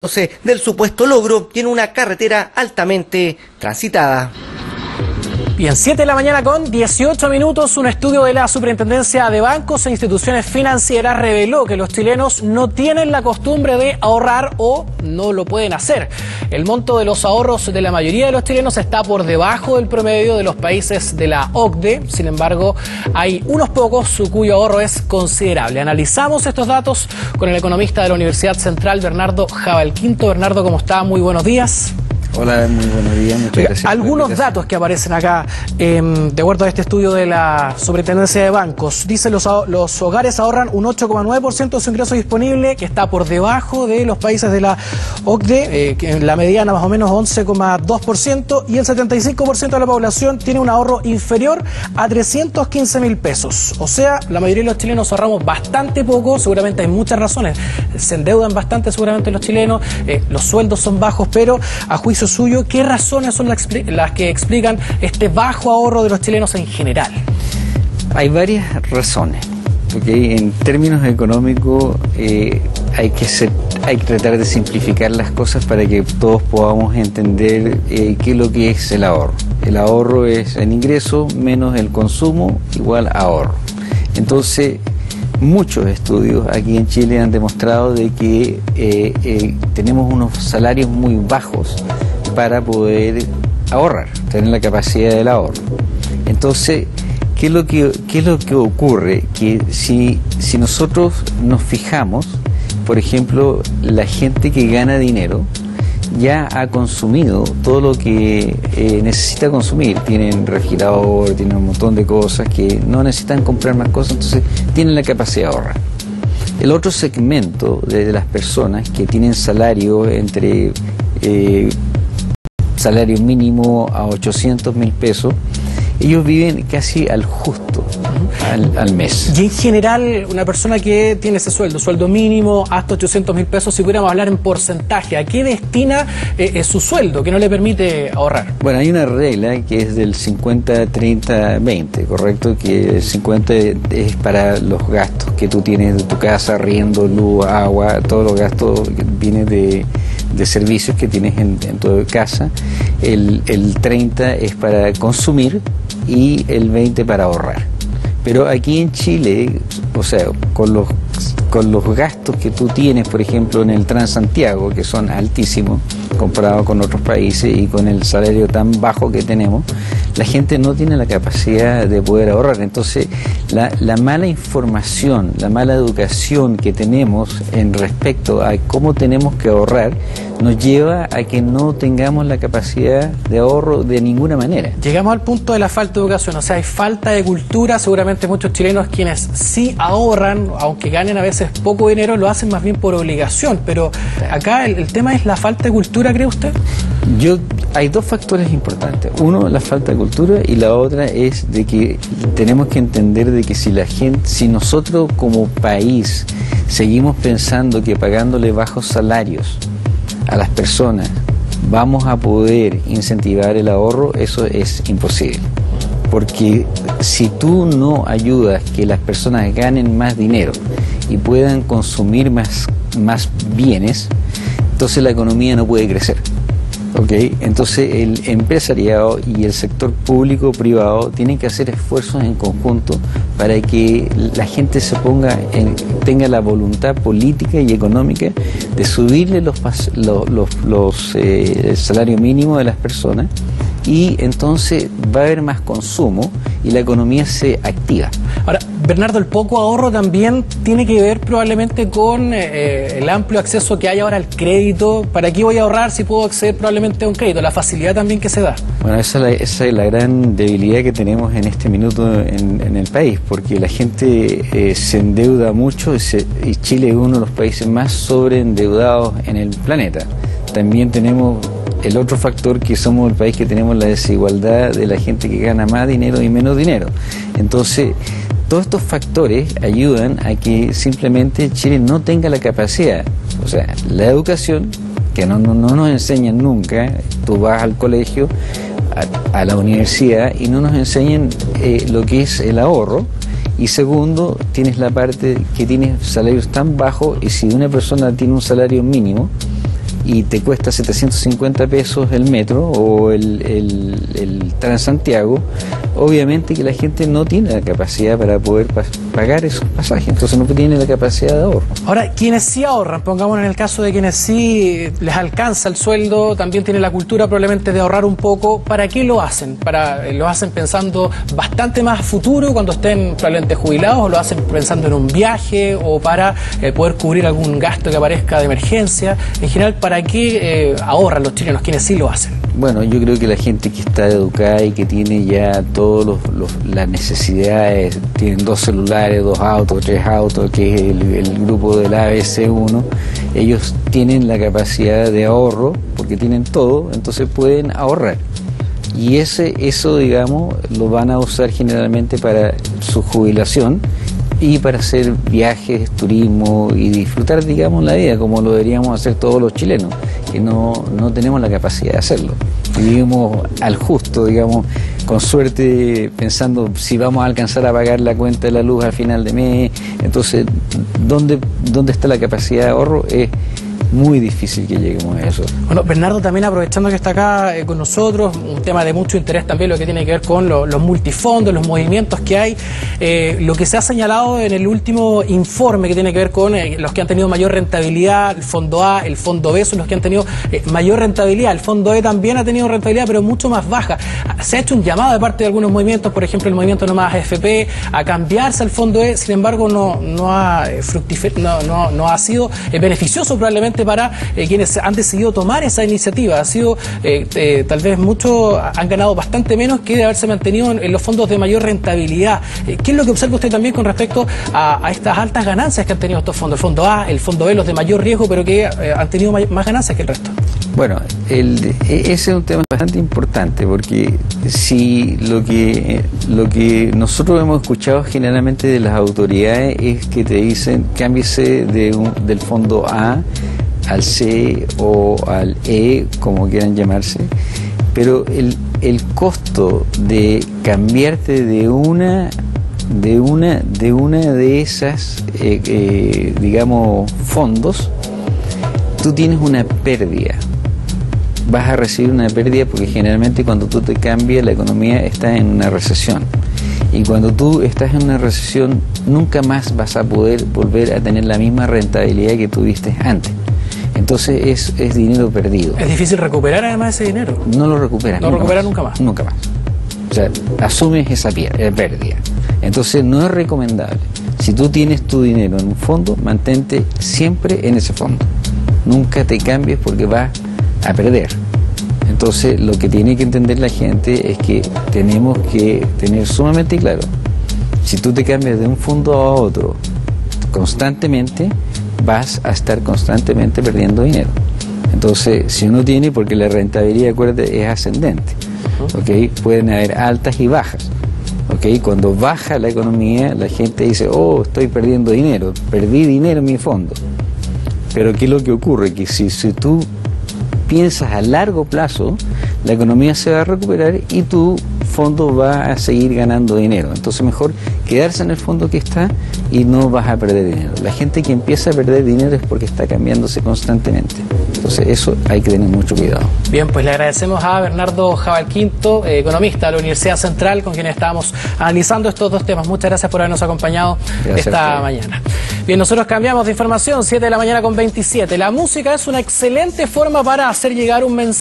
del supuesto logro y en una carretera altamente transitada. Bien, 7 de la mañana con 18 minutos, un estudio de la Superintendencia de Bancos e Instituciones Financieras reveló que los chilenos no tienen la costumbre de ahorrar o no lo pueden hacer. El monto de los ahorros de la mayoría de los chilenos está por debajo del promedio de los países de la OCDE. Sin embargo, hay unos pocos cuyo ahorro es considerable. Analizamos estos datos con el economista de la Universidad Central, Bernardo Jabalquinto. Bernardo, ¿cómo está? Muy buenos días. Hola, muy buenos días, muchas gracias. Algunos datos que aparecen acá, de acuerdo a este estudio de la Superintendencia de Bancos, dice los hogares ahorran un 8,9% de su ingreso disponible, que está por debajo de los países de la OCDE, que en la mediana más o menos 11,2%, y el 75% de la población tiene un ahorro inferior a 315.000 pesos. O sea, la mayoría de los chilenos ahorramos bastante poco, seguramente hay muchas razones. Se endeudan bastante seguramente los chilenos, los sueldos son bajos, pero a juicio suyo, ¿qué razones son las que explican este bajo ahorro de los chilenos en general? Hay varias razones, ¿okay? En términos económicos hay que tratar de simplificar las cosas para que todos podamos entender qué es lo que es el ahorro. El ahorro es el ingreso menos el consumo igual a ahorro. Entonces, muchos estudios aquí en Chile han demostrado de que tenemos unos salarios muy bajos para poder ahorrar, tener la capacidad del ahorro. Entonces, ¿qué es lo que ocurre? Que si nosotros nos fijamos, por ejemplo, la gente que gana dinero ya ha consumido todo lo que necesita consumir. Tienen refrigerador, tienen un montón de cosas que no necesitan comprar más cosas, entonces tienen la capacidad de ahorrar. El otro segmento de las personas que tienen salario entre salario mínimo a 800.000 pesos, ellos viven casi al justo al mes. Y en general, una persona que tiene ese sueldo mínimo hasta 800.000 pesos, si pudiéramos hablar en porcentaje, ¿a qué destina su sueldo que no le permite ahorrar? Bueno, hay una regla que es del 50-30-20, ¿correcto? Que el 50 es para los gastos que tú tienes de tu casa, arriendo, luz, agua, todos los gastos que vienen de servicios que tienes en tu casa. El 30 es para consumir y el 20 para ahorrar. Pero aquí en Chile, o sea, con los gastos que tú tienes, por ejemplo, en el Transantiago, que son altísimos comparado con otros países y con el salario tan bajo que tenemos, la gente no tiene la capacidad de poder ahorrar. Entonces, la mala información, la mala educación que tenemos en respecto a cómo tenemos que ahorrar, nos lleva a que no tengamos la capacidad de ahorro de ninguna manera. Llegamos al punto de la falta de educación, o sea, hay falta de cultura. Seguramente muchos chilenos quienes sí ahorran, aunque ganen a veces poco dinero, lo hacen más bien por obligación. Pero acá el tema es la falta de cultura, ¿cree usted? Hay dos factores importantes. Uno, la falta de cultura, y la otra es de que tenemos que entender de que si nosotros como país seguimos pensando que pagándole bajos salarios a las personas vamos a poder incentivar el ahorro, eso es imposible. Porque si tú no ayudas que las personas ganen más dinero y puedan consumir más bienes, entonces la economía no puede crecer. ¿Okay? Entonces el empresariado y el sector público-privado tienen que hacer esfuerzos en conjunto para que la gente tenga la voluntad política y económica de subirle el salario mínimo de las personas, y entonces va a haber más consumo y la economía se activa. Ahora, Bernardo, el poco ahorro también tiene que ver probablemente con el amplio acceso que hay ahora al crédito. ¿Para qué voy a ahorrar si puedo acceder probablemente a un crédito? La facilidad también que se da. Bueno, esa es la gran debilidad que tenemos en este minuto en el país, porque la gente se endeuda mucho y Chile es uno de los países más sobreendeudados en el planeta. También tenemos el otro factor, que somos el país que tenemos la desigualdad de la gente que gana más dinero y menos dinero. Entonces, todos estos factores ayudan a que simplemente Chile no tenga la capacidad. O sea, la educación, que no nos enseñan nunca. Tú vas al colegio, a la universidad, y no nos enseñan lo que es el ahorro. Y segundo, tienes la parte que tienes salarios tan bajos, y si una persona tiene un salario mínimo, y te cuesta 750 pesos el metro o el Transantiago, obviamente que la gente no tiene la capacidad para poder pagar esos pasajes, entonces no tiene la capacidad de ahorro. Ahora, quienes sí ahorran, pongamos en el caso de quienes sí les alcanza el sueldo, también tienen la cultura probablemente de ahorrar un poco, ¿para qué lo hacen? ¿Lo hacen pensando bastante más a futuro cuando estén probablemente jubilados, o lo hacen pensando en un viaje o para poder cubrir algún gasto que aparezca de emergencia? En general, ¿para qué ahorran los chilenos, quienes sí lo hacen? Bueno, yo creo que la gente que está educada y que tiene ya todas las necesidades, tienen 2 celulares, 2 autos, 3 autos, que es el grupo del ABC1, ellos tienen la capacidad de ahorro porque tienen todo, entonces pueden ahorrar. Y eso, digamos, lo van a usar generalmente para su jubilación y para hacer viajes, turismo y disfrutar, digamos, la vida como lo deberíamos hacer todos los chilenos, que no tenemos la capacidad de hacerlo. Vivimos al justo, digamos, con suerte, pensando si vamos a alcanzar a pagar la cuenta de la luz al final de mes. Entonces, ¿dónde está la capacidad de ahorro? Es muy difícil que lleguemos a eso. Bueno, Bernardo, también aprovechando que está acá con nosotros, un tema de mucho interés también, lo que tiene que ver con los multifondos, los movimientos que hay, lo que se ha señalado en el último informe que tiene que ver con los que han tenido mayor rentabilidad, el fondo A, el fondo B son los que han tenido mayor rentabilidad, el fondo E también ha tenido rentabilidad, pero mucho más baja. Se ha hecho un llamado de parte de algunos movimientos, por ejemplo el movimiento No Más AFP, a cambiarse al fondo E, sin embargo no ha sido beneficioso probablemente para quienes han decidido tomar esa iniciativa. Ha sido, tal vez muchos han ganado bastante menos que de haberse mantenido en los fondos de mayor rentabilidad. ¿Qué es lo que observa usted también con respecto a estas altas ganancias que han tenido estos fondos? El fondo A, el fondo B, los de mayor riesgo, pero que han tenido más ganancias que el resto. Bueno, ese es un tema bastante importante, porque si lo que nosotros hemos escuchado generalmente de las autoridades es que te dicen cámbiese del fondo A al C o al E, como quieran llamarse, pero el costo de cambiarte de una de esas digamos fondos, tú tienes una pérdida. Vas a recibir una pérdida porque generalmente cuando tú te cambias la economía está en una recesión. Y cuando tú estás en una recesión nunca más vas a poder volver a tener la misma rentabilidad que tuviste antes. Entonces es dinero perdido. ¿Es difícil recuperar además ese dinero? No lo recuperas. No lo recuperas nunca más. Nunca más. O sea, asumes esa pérdida. Entonces no es recomendable. Si tú tienes tu dinero en un fondo, mantente siempre en ese fondo. Nunca te cambies porque vas a perder. Entonces lo que tiene que entender la gente es que tenemos que tener sumamente claro, si tú te cambias de un fondo a otro constantemente, vas a estar constantemente perdiendo dinero. Entonces, si uno tiene, porque la rentabilidad, acuérdate, es ascendente, ¿okay? Pueden haber altas y bajas, ¿okay? Cuando baja la economía, la gente dice, oh, estoy perdiendo dinero, perdí dinero en mi fondo. Pero ¿qué es lo que ocurre? Que si tú piensas a largo plazo, la economía se va a recuperar y tu fondo va a seguir ganando dinero. Entonces mejor quedarse en el fondo que está y no vas a perder dinero. La gente que empieza a perder dinero es porque está cambiándose constantemente. Entonces eso hay que tener mucho cuidado. Bien, pues le agradecemos a Bernardo Jabalquinto, economista de la Universidad Central, con quien estábamos analizando estos dos temas. Muchas gracias por habernos acompañado esta mañana. Bien, nosotros cambiamos de información, 7 de la mañana con 27. La música es una excelente forma para hacer llegar un mensaje.